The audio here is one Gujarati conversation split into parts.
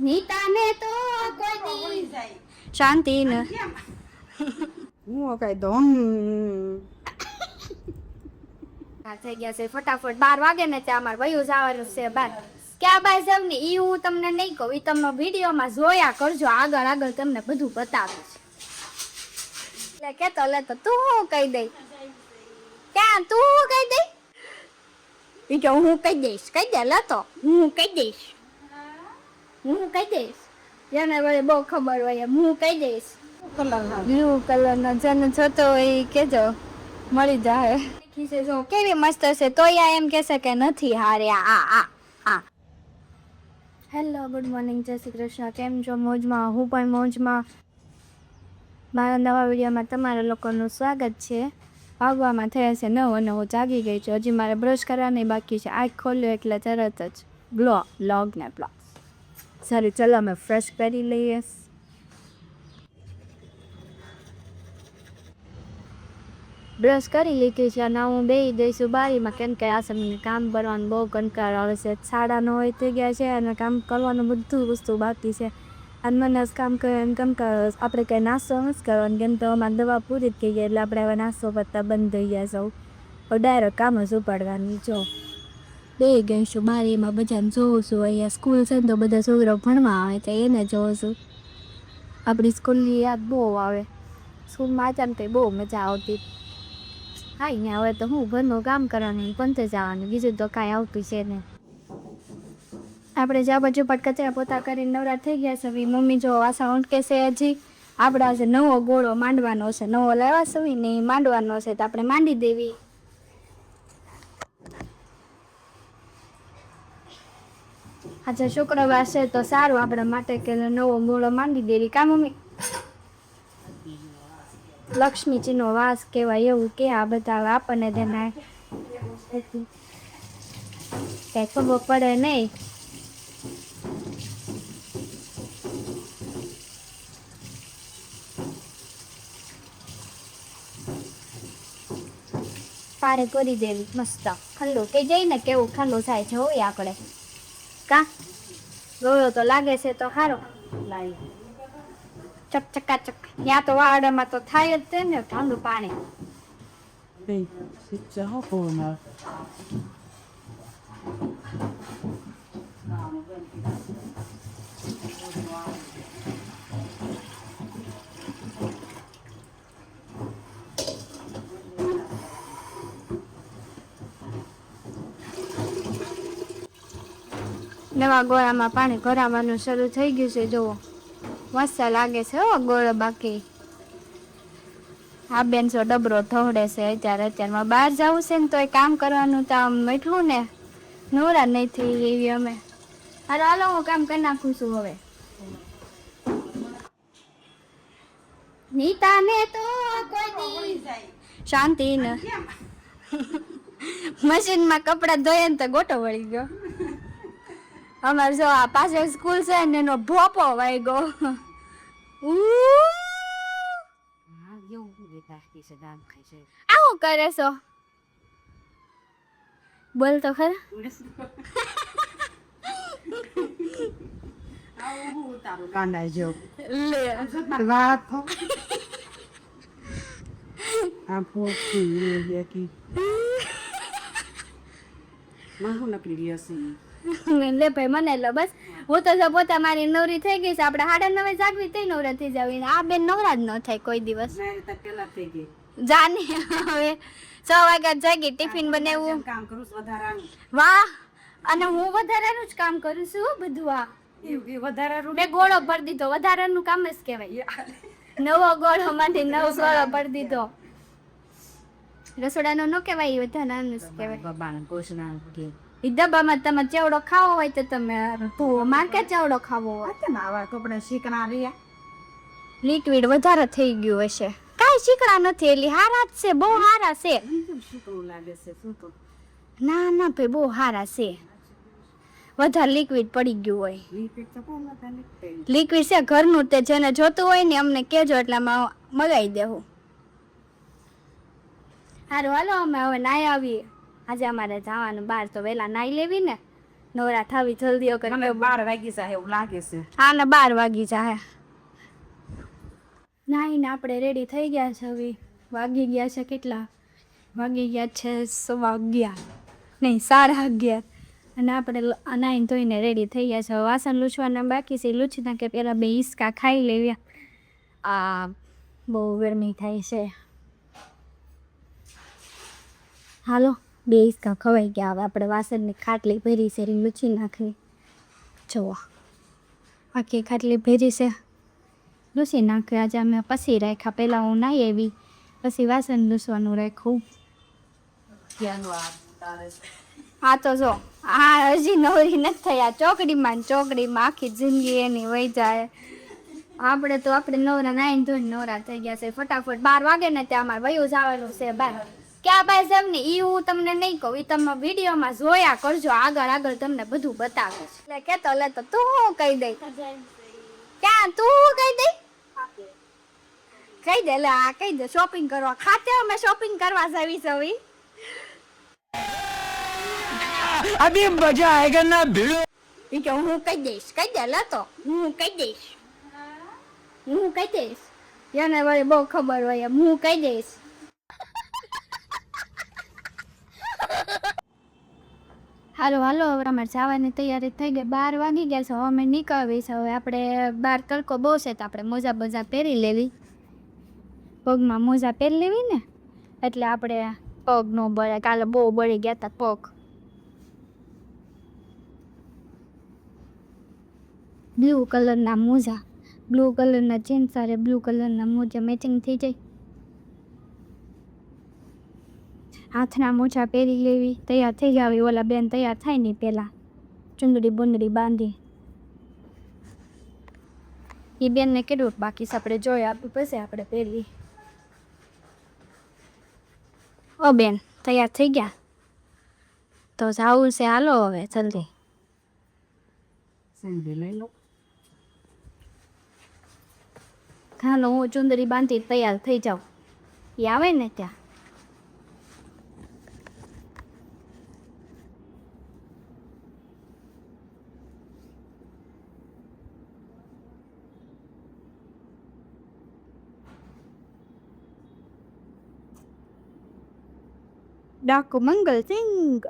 નીતાને તો કોઈ શાંતિ ન હું કઈ દો થઈ ગયા છે ફટાફટ 12 વાગે ને ત્યાં અમારે વયું જવાનું છે બાર ક્યાં બાય જાવ ને ઈ હું તમને નહીં કહું, ઈ તમે વિડીયોમાં જોયા કરજો, આગળ આગળ તમને બધું બતાવીશ. એટલે કેતો લેતો તું હું કહી દઈ, ક્યાં તું હું કહી દઈ, ઈ કે હું કહી દઈશ, કહી દે લેતો હું કહી દઈશ, હું કહી દઈશ, એને વળી બહુ ખબર હોય એમ હું કહી દઈશ. બ્લુ કલરનો જેને જોતો હોય ઈ કેજો મળી જાય. ખીસે જો કેવી મસ્ત છે, તોય આ એમ કહેશે કે નથી હારે આ. હેલો ગુડ મોર્નિંગ, જય શ્રી કૃષ્ણ. કેમ છો? મોજમાં? હું પણ મોજમાં. મારા નવા વિડીયોમાં તમારા લોકોનું સ્વાગત છે. વાગવામાં થયા છે 9 અને હું જાગી ગઈ છું. હજી મારે બ્રશ કરવાની બાકી છે. આંખ ખોલ્યો એટલે તરત જ બ્લોગ ને બ્લોગ. સારું ચલો અમે ફ્રેશ કરી લઈએ. બ્રશ કરી લીધી છે અને હું બેસી દઈશું બારીમાં, કેમ કે આ સમયે કામ કરવાનું બહુ કંટાળો આવે છે. 9:30 થઈ ગયા છે અને કામ કરવાનું બધું વસ્તુ બાકી છે. અને મને કામ કરીને કંટાળો, આપણે કંઈ નાસ્તો નથી કરવાનો, કેમ તો અમારે દવા પૂરી જ થઈ ગઈ એટલે આપણે હવે નાસ્તો કરતા બંધ થઈ ગયા સૌ. ડાયરેક્ટ કામ જ ઉપાડવાની. જો બે ગઈ છું બારીમાં, બધાને જોઉં છું. અહીંયા સ્કૂલ છે ને તો બધા છોકરાઓ ભણવા આવે તો એને જોઉં છું. આપણી સ્કૂલની યાદ બહુ આવે. સ્કૂલમાં હતા ને કંઈ બહુ મજા આવતી. હા અહીંયા હવે તો હું ઘરનું કામ કરવાનું, પંથે જવાનું, બીજું તો કાંઈ આવતું છે ને. આપણે જ્યાં બાજુ પણ કચરા પોતા કરીને નવરા થઈ ગયા છે. મમ્મી જો વાસણ ઉટકે છે હજી. આપણે આજે નવો ગોળો માંડવાનો છે, નવો લેવા છે ને માંડવાનો છે તો આપણે માંડી દેવી. આજે શુક્રવાર છે તો સારું આપણા માટે કે નવો ગોળો માંડી દેવી. કા મમ્મી? લક્ષ્મીજીનો વાસ કહેવાય એવું કે આ બધા આપણને તેના કઈ ખબર પડે નહીં. પારે કરી દેવી મસ્ત ખલ્લું કે જઈને કેવું ખલ્લું થાય છે હોય આપણે. કા ગોળો તો લાગે છે તો સારો ચકચકાચક. ત્યાં તો વાડામાં તો થાય જ છે ને ઠંડુ પાણી. નવા ગોળામાં પાણી ભરાવાનું શરૂ થઈ ગયું છે. જુઓ મસ્ત લાગે છે હો ગોળો. બાકી આ બેન સો ડબરો ઢોળે છે અત્યારમાં. બહાર જવું છે ને તો એ કામ કરવાનું તો આમ એટલું ને નોરા નહીં થઈ એવી અમે. અરે હાલો હું કામ કરી નાખું છું હવે. નીતાને તો કોઈ શાંતિ ને મશીનમાં કપડા ધોયે ને તો ગોટો વળી ગયો. અમારે જો આ પાછળ સ્કૂલ છે ને એનો ભોપો વાઈ ગયો. આવું કરે છો? બોલ તો ખરા. કાંડા જો લે વાત આ પોતી યકી માહું નકલી લિયસી લે ભાઈ મને લો બસ. હું તો જો પોતા મારી નવરી થઈ ગઈ છે. આપણે 9:30 જાગવી તઈ નવરા થઈ જાવી. આ બેન નવરા જ ન થાય કોઈ દિવસ. પેલા થઈ ગઈ જાને હવે 6 વાગ્યા જાગી, ટિફિન બનાવ્યું, કામ કરું વધારાનું. વાહ. અને હું વધારાનું જ કામ કરું છું બધું. આ વધારાનું મેં ગોળો ભરી દીધો, વધારાનું કામ જ કહેવાય. નવો ગોળો માંથી નવો ગોળો ભરી દીધો. રસોડાનો ન કહેવાય, વધારાનું જ કહેવાય. બાબાના કોશના કે ઈ ડબ્બામાં તમે ચેવડો ખાવો હોય તો તમે માર્કેટ ચેવડો ખાવો હોય. આવા કપડા શીકણા રહ્યા. લિક્વિડ વધારે થઈ ગયું હશે. કાંઈ શીકડા નથી, એટલે હારા જ છે, બહુ હારા છે. શું લાગે છે શું તો ના ના ભાઈ બહુ હારા છે. વધારે લિક્વિડ પડી ગયું હોય. લિક્વિડ છે ઘરનું, તે જેને જોતું હોય ને અમને કહેજો એટલે મગાવી દેવું. સારું હાલો અમે હવે નાઈ આવીએ. આજે અમારે જવાનું બહાર તો વહેલા નાઈ લેવી ને, નવરા થાવી જલ્દી મને કરે 12 વાગી જાય એવું લાગે છે. હા ને 12 વાગી જાય. નાઈને આપણે રેડી થઈ ગયા છે. હવે વાગી ગયા છે કેટલા વાગી ગયા છે 11:15 નહીં 11:30 અને આપણે નાઈને ધોઈને રેડી થઈ ગયા છે. હવે વાસણ લૂછવાના બાકી છે, લૂછી નાખે પહેલાં 2 હિંચકા ખાઈ લેવી. આ બહુ ગરમી થાય છે. હાલો 2 હિંચકા ખવાઈ ગયા. હવે આપણે વાસણની ખાટલી ભરી છે લૂછી નાખવી. જુઓ આખી ખાટલી ભરી છે, લૂછી નાખ્યું. આજે અમે પછી રાખ્યા, પહેલાં હું નાહી આવી પછી વાસણ લૂછવાનું રાખ્યું. ક્યાંનું આ તારે હા તો જો હા હજી નવરી નથી થયા. ચોકડીમાં આખી જિંદગી એની વહી જાય. આપણે નવરા નાઈને ધોઈને નવરા થઈ ગયા છે. ફટાફટ 12 વાગે ને ત્યાં અમારે વયું જવાનું છે બહાર. ક્યાં બાય જેમ ને એ હું તમને નહીં કહું, એ તમે વિડીયોમાં જોયા કરજો. આગળ તમને બધું બતાવે છે. એટલે કેતો લેતો તું હું કહી દઈ. ક્યાં તું હું કહી દઈ? કહી દે લે આ કહી દે. શોપિંગ કરવા ખાતે અમે શોપિંગ કરવા જવી છે. अभी मजा आएगा ना भिड़ो. એ કે હું કહી દઈશ. કહી દે લેતો હું કહી દઈશ. એને વળી બહુ ખબર હોય એમ હું કહી દઈશ. હાલો હવે અમારે જવાની તૈયારી થઈ ગઈ. 12 વાગી ગયા છે. હવે અમે નીકળવી છે. હવે આપણે બહાર તડકો બહુ છે તો આપણે મોજા પહેરી લેવી. પગમાં મોજા પહેરી લેવી ને એટલે આપણે પગ ન બળે. કાલે બહુ બળી ગયા હતા પગ. બ્લુ કલરના મોજા, બ્લુ કલરના જીન્સ સાથે બ્લુ કલરના મોજા મેચિંગ થઈ જાય. હાથના મોજા પહેરી લેવી. તૈયાર થઈ જાવી. ઓલા બેન તૈયાર થાય નહીં પહેલાં ચુંદડી બુંદડી બાંધી. એ બેનને કેટલું બાકી છે આપણે જોઈ આપી પછી આપણે પહેરી. ઓ બેન તૈયાર થઈ ગયા તો જાવું છે. હાલો હવે જલ્દી સેન્ડલ લઈ લો. હાલો હું ચુંદડી બાંધી તૈયાર થઈ જાઉં. એ આવે ને ત્યાં ડાકુ મંગલ સિંહ.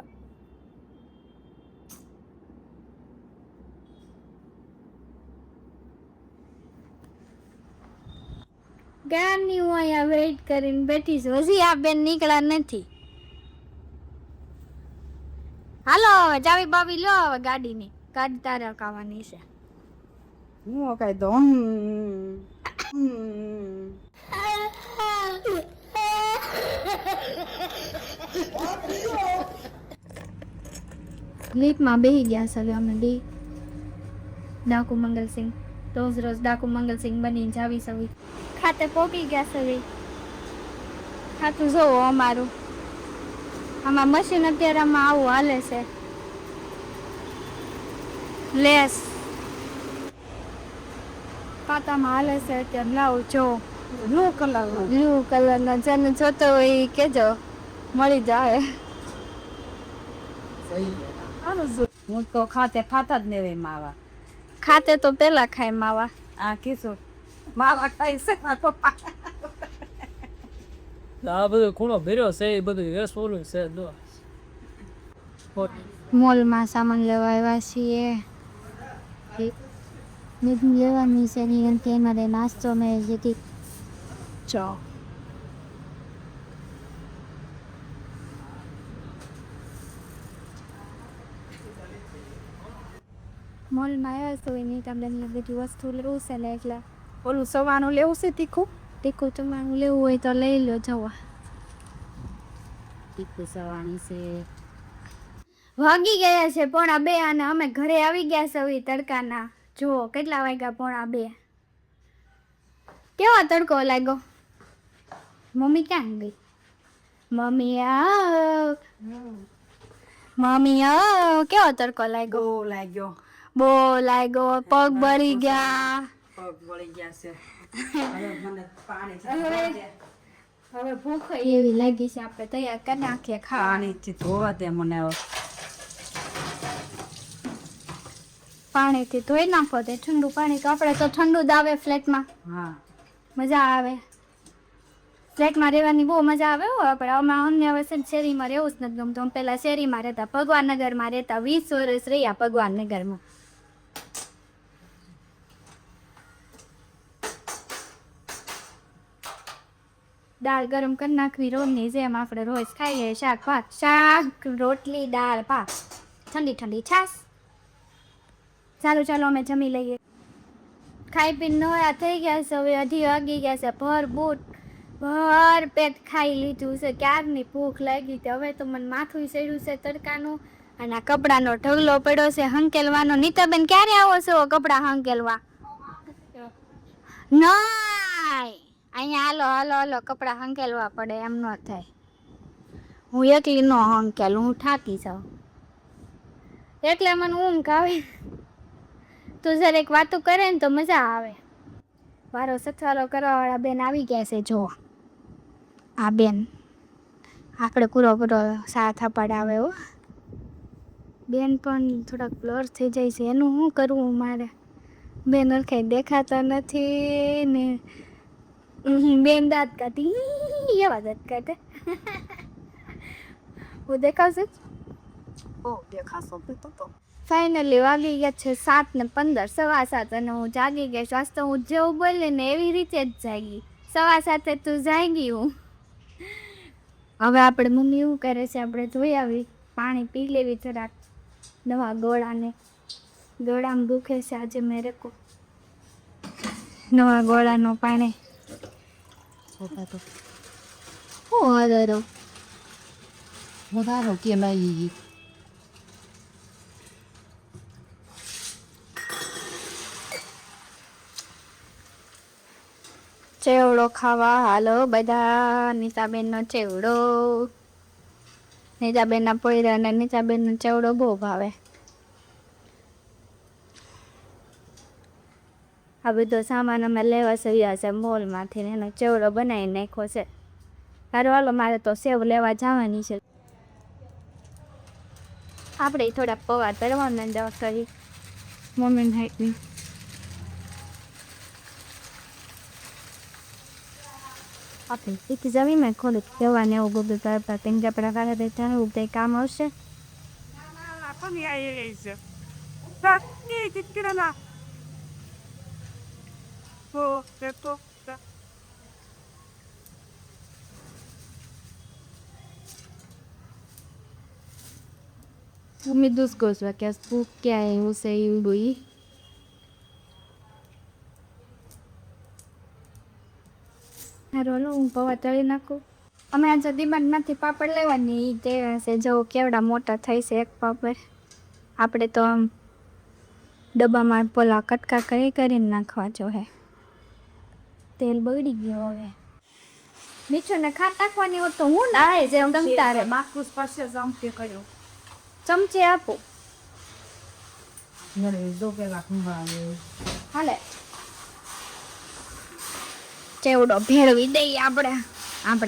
ગામની હું અહીંયા વેઇટ કરીને બેઠી છું. હજી આ બેન નીકળ્યા નથી. હાલો હવે ચાવી બાવી લો. હવે ગાડીની ગાડી તારે અકાવાની છે. હું કઈ દો લીપમાં બેસી ગયા છે. અમે ડી ડાકુ મંગલસિંહ રોજ ડાકુ મંગલસિંહ બનીને જાવી સવી ખાતે પોકી ગયા છે. ખાતું જોવો અમારું આમાં મશીન અત્યારે આમાં આવું હાલે છે. લેસ પાતામાં હાલે છે અત્યારે. લાવું જો બ્લુ કલરના જેને જોતો હોય એ કેજો મળી જાય. હું તો ખાતા જ ને માવા. ખાતે તો પેલા ખાય માવા. આ કીશું માવા ખાઈ છે મારા પપ્પા. આ બધો ખૂણો ભર્યો છે એ બધું વેસોલું છે. મોલમાં સામાન લેવા આવ્યા છીએ. બધું લેવાની છે ને કે મારે નાસ્તો મેં જેથી ચો મોલમાં આવ્યા છો એની તમને બધી વસ્તુ લેવું છે ને એટલે ઓલું સવાનું લેવું છે. તીખું તમારું લેવું હોય તો લઈ લો. જવા તીખું સવાણી છે. વાગી ગયા છે 1:30 અને અમે ઘરે આવી ગયા છે હવે તડકાના. જુઓ કેટલા વાગ્યા 1:30. કેવો તડકો લાગ્યો. મમ્મી ક્યાં ગઈ? મમ્મી કેવો તડકો લાગ્યો. બહુ લાગ્યો. પગ બળી ગયા. હવે ભૂખ એવી લાગી છે. આપણે તૈયાર કરી નાખીએ ખાવાની. ધોવા દે મને. પાણીથી ધોઈ નાખો તે ઠંડુ પાણી તો આપણે તો ઠંડુ જ આવે ફ્લેટમાં હા મજા આવે ફ્લેટમાં રહેવાની બહુ મજા આવે હો આપણે અમને હવે છે ને શેરીમાં રહેવું જ નથી ગમતું અમે પહેલાં શેરીમાં રહેતા ભગવાનનગરમાં રહેતા 20 વર્ષ રહ્યા ભગવાનનગરમાં દાળ ગરમ કરી નાખવી રોજની જેમ આપણે રોજ ખાઈએ શાક રોટલી દાળ ભાત ઠંડી ઠંડી છાશ ચાલો અમે જમી લઈએ ખાઈ પીને નવરા થઈ ગયા છે હવે 2:30 વાગી ગયા છે ભર પેટ ખાઈ લીધું છે ક્યારની ભૂખ લાગી હતી હવે તો મને માથું સડ્યું છે તડકાનું અને આ કપડાનો ઢગલો પડ્યો છે હંકેલવાનો નીતાબેન ક્યારે આવો છો કપડાં હંકેલવા નાય અહીંયા હાલો કપડાં હંકેલવા પડે એમ ન થાય હું એકલી ન હંકેલું હું થાકી જાઉં એટલે મને ઊંઘ આવે તું જરેક વાતો કરે ને તો મજા આવે મારો સથવારો કરવાવાળા બેન આવી ગયા છે જો આ બેન આપણે પૂરો સાથ પડાવે હો બેન પણ થોડાક બ્લર થઈ જાય છે એનું શું કરવું મારે બેન અરખાઈ દેખાતા નથી ને બેન દાંત કાઢી એવા દાંત કાઢે હું દેખાશે દેખાશો તો ફાઇનલી વાગી ગયા છે 7:15 7:15 અને હું જાગી ગઈ છું આજ તો હું જેવું બોલે ને એવી રીતે જ જાગી 7:15 તું જાગી હું હવે આપણે મમ્મી એવું કરે છે આપણે જોઈ આવી પાણી પી લેવી થોડાક નવા ગોળામાં દુખે છે આજે મેરે કો નવા ગોળાનું પાણી વધારો કે નહીં ચેવડો ખાવા હાલો બધા નીતાબેનનો ચેવડો નીતાબેનના પોયરા અને નીતાબેનનો ચેવડો બહુ ભાવે આ બધો સામાન અમે લેવા સવ્યા છે મોલમાંથી ને એનો ચેવડો બનાવી નાખ્યો છે સારું હાલો મારે તો સેવ લેવા જવાની છે આપણે થોડા પૌવા તરવાના દવા કરી મમ્મીને હાઈટની આપણે શીખી જવી મેં ખોલું કહેવાને એવું બધું કરતા તેમ કે આપણા ઘરે રહેતા એવું કંઈ કામ આવશેUmi dos gostos, que as porque aí você imbuir. હારું હું પૌવા તળી નાખું અમે આજે ડિમાન્ડમાંથી પાપડ લેવાની તે હશે જો કેવડા મોટા થઈ છે એક પાપડ આપણે તો આમ ડબ્બામાં પોલા કટકા કરીને નાખવા જો હે તેલ બગડી ગયો હવે મીઠું ને ખાટ નાખવાની હોત તો હું ના જે તારે માકુસ પાસે જમતે કર્યો ચમચી આપો જો પેલા ખંભાવે હાલે ચેવડો ભેળવી દઈએ આપણે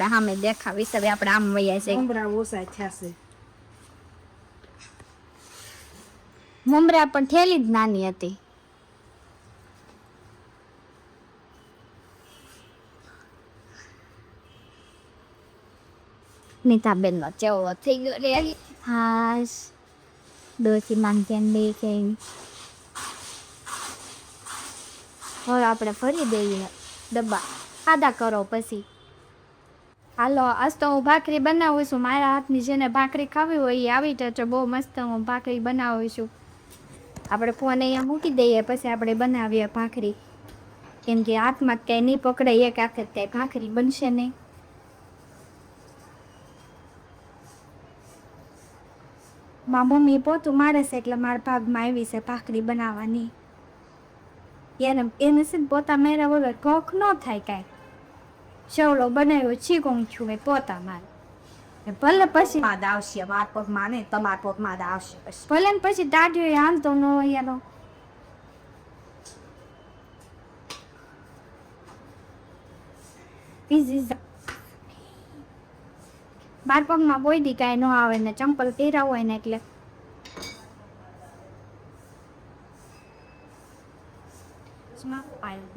સામે દેખાવી હવે આપણે આમ વૈયા છે ઉમરા ઓછા થયા છે મમરા પણ થેલી જ નાની હતી નીતાબેનનો ચેવડો થઈ ગયો રે હાશ ડોસી માંગતી બે કે હવે આપણે ફરી દઈએ ડબ્બા ખાધા કરો પછી હાલો આજ તો હું ભાખરી બનાવું છું મારા હાથની જેને ભાખરી ખાવી હોય એ આવી જજો બહુ મસ્ત હું ભાખરી બનાવું છું આપણે ફોન અહીંયા મૂકી દઈએ પછી આપણે બનાવીએ ભાખરી કેમ કે હાથમાં ક્યાંય નહીં પકડાય એક હાથે ક્યાંય ભાખરી બનશે નહીં મારા મમ્મી પોતું મારે છે એટલે મારા ભાગમાં આવી છે ભાખરી બનાવવાની એને છે પોતા મેરા વગર ભૂખ ન થાય કાંઈ ચેવડો બનાવ્યો છીકોં છું મેં પોતા મારે ભલે પછી માદ આવશે માર પગ માને તમાર પગ માદ આવશે ભલે ને પછી દાઢીઓ હાલતો ન હોય એનો બાર પગમાં કોઈ દી કાંઈ ન આવે ને ચંપલ પહેરાવ હોય ને એટલે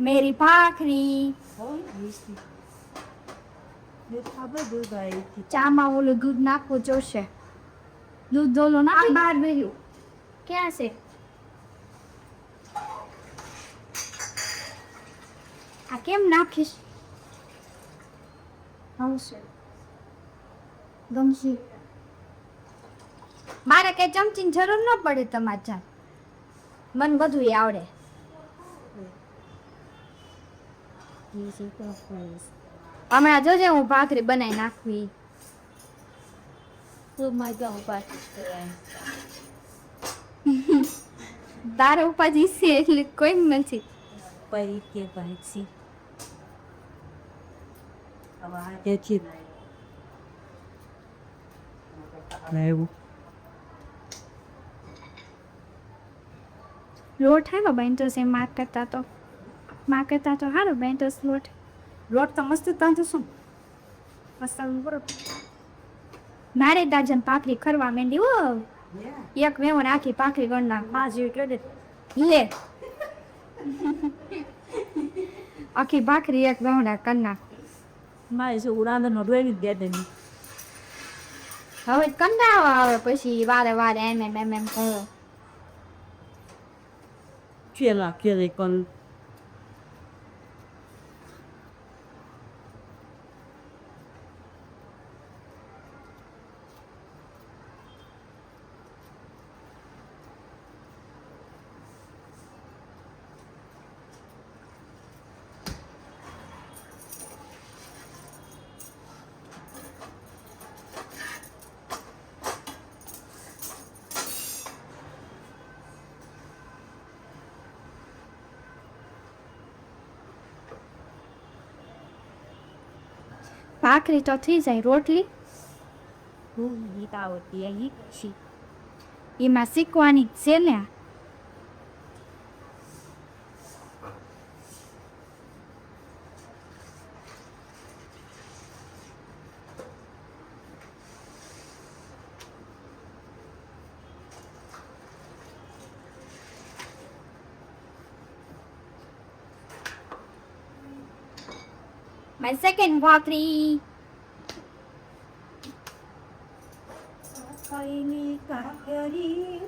મેરી ભાખરી. ચામાં ઓલું દૂધ નાખવું જોશે. દૂધ ઓલું નાખ બહાર બેર્યું. ક્યાં છે? આ કેમ નાખીશ? આવશે. ગમશે. મારે કઈ ચમચીની જરૂર ન પડે તમારે જાન. મને બધું આવડે. હમણાં જોજે હું ભાખરી બનાવી નાખવી. તારા ઉપાજી છે એટલે કોઈ નથી. લોટ હારો બાંધો છે માં કરતા તો હારો બાંધો લોટ. લોટ તો મસ્ત તાંજો શું મસાલો બરોબર. મારે દાજન ભાખરી ખરવા માંડી હો. એક વેવો આખી ભાખરી ગણ નાખ. માં જેવી કરી દે. લે આખી ભાખરી એક વેવડા કર નાખ. માં જે ઉડાંદર નો ડોઈ દે દે. હવે કંટાળો આવે પછી વારે વારે એમ કરો. Quiere con ભાખરી તો થઈ જાય. રોટલી ગીતા હોતી है ये એમાં શીખવાની છે ને. My second ભાખરી. કઈની કાકરી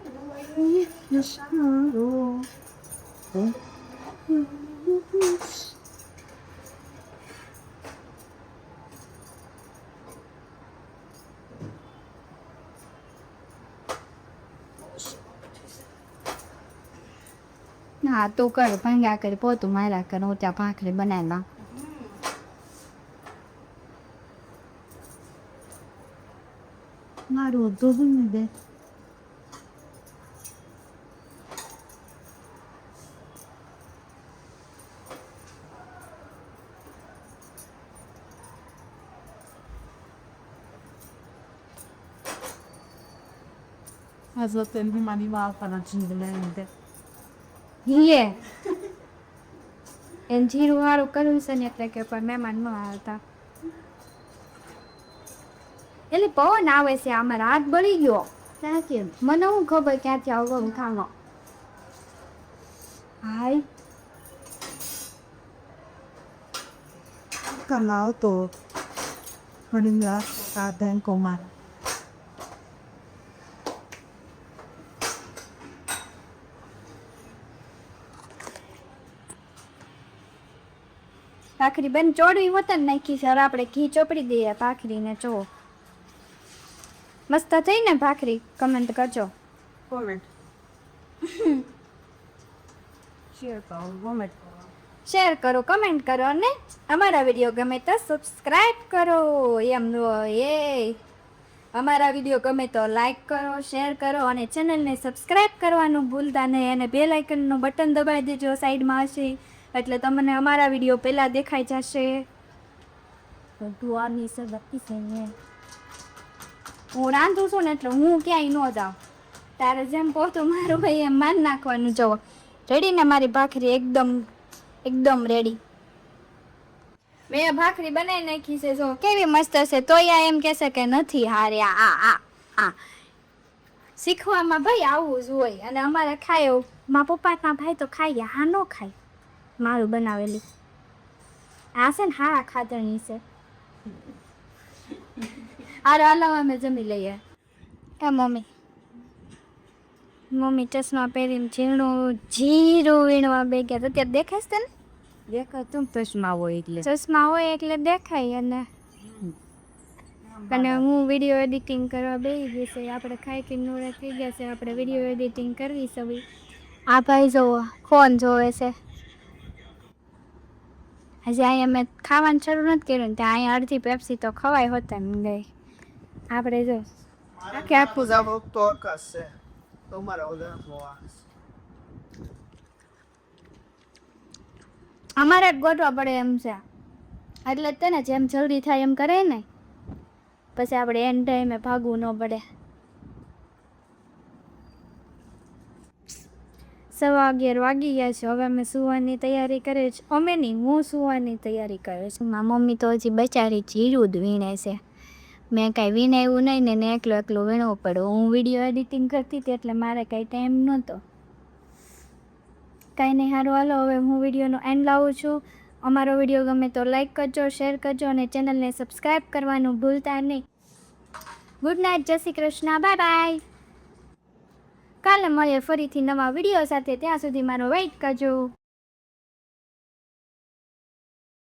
હા તું કર ભાંગ્યા કરી પોતું માર્યા કર. હું ત્યાં ભાખરી બનાવી નાખ. મારું દૂધ ને દે. Also tengo mani va para chinglende. લે એને જીરું વાળું કર્યું છે ને એટલે કે પણ મહેમાન ન આવતા. એટલે પવન આવે છે. અમારા હાથ બળી ગયો. ક્યાંથી મને હું ખબર ક્યાંથી આવો ખાનો. હાય Canal to Pernilla Garden Coman. ભાખરી બેન ચોડવી હોત ને નાખી સર આપણે ઘી ચોપડી દઈએ ભાખરીને. ચો મસ્ત થઈ ને ભાખરી? કમેન્ટ કરજો. Comment. Share કરો, comment કરો. શેર કરો, કમેન્ટ કરો અને અમારા વિડીયો ગમે તો સબસ્ક્રાઈબ કરો. એમ એ અમારા વિડીયો ગમે તો લાઈક કરો, શેર કરો અને ચેનલને સબસ્ક્રાઈબ કરવાનું ભૂલતા નહીં. અને બેલ આઇકનનું બટન દબાવી દેજો, સાઈડમાં હશે એટલે તમને અમારા વિડીયો પહેલાં દેખાઈ જશે. દુઆની સગતી છે ને. હું રાંધું છું ને એટલે હું ક્યાંય ન જાઉં. તારે જેમ પોતું મારું ભાઈ એમ માન નાખવાનું. જવો રેડી ને મારી ભાખરી એકદમ રેડી. મેં ભાખરી બનાવી નાખી છે. જો કેવી મસ્ત છે. તોય એમ કહેશે કે નથી હારે. આ શીખવામાં ભાઈ આવું જ હોય. અને અમારે ખાય મારા પપ્પાના ભાઈ તો ખાઈ ગયા. હા ન ખાય મારું બનાવેલી આ છે ને હારા ખાતરની છે. હાલો હાલો અમે જમી લઈએ. એ મમ્મી ચશ્મા પહેરીને જીરું વીણવા બે ગયા. અત્યારે દેખાય છે ને? દેખાય તું ચશ્મા હોય એટલે. ચશ્મા હોય એટલે દેખાય. અને હું વિડીયો એડિટિંગ કરવા બેસી ગઈ છે. આપણે ખાઈ કે નોળે થઈ ગયા છે. આપણે વિડીયો એડિટિંગ કરવી છે. આ ભાઈ જોવો ફોન જોવે છે. હજી અહીંયા મેં ખાવાનું શરૂ નથી કર્યું ને ત્યાં અહીંયા અડધી પેપ્સી તો ખવાય હોતા ને ગઈ. આપણે જો આખે આખું અમારે જ ગોઠવા પડે એમ છે. એટલે જ તેને જેમ જલ્દી થાય એમ કરે ને પછી આપણે એન ટાઈમે ભાગવું ન પડે. 11:15 વાગી ગયા છે. હવે અમે સુવાની તૈયારી કરીએ છીએ. અમે નહીં, હું સુવાની તૈયારી કરું છું. મારી મમ્મી તો હજી બચારી જીરું જ વીણે છે. મેં કાંઈ વીણાવ્યું નહીં ને એકલું વીણવું પડે. હું વિડીયો એડિટિંગ કરતી હતી એટલે મારે કાંઈ ટાઈમ નહોતો. કાંઈ નહીં, સારું હાલો હવે હું વિડીયોનો એન્ડ લાવું છું. અમારો વિડીયો ગમે તો લાઈક કરજો, શેર કરજો અને ચેનલને સબસ્ક્રાઈબ કરવાનું ભૂલતા નહીં. ગુડ નાઇટ, જય શ્રી કૃષ્ણ, બાય બાય. કાલે મળીએ ફરીથી નવા વિડીયો સાથે. ત્યાં સુધી મારો વેઇટ કરજો.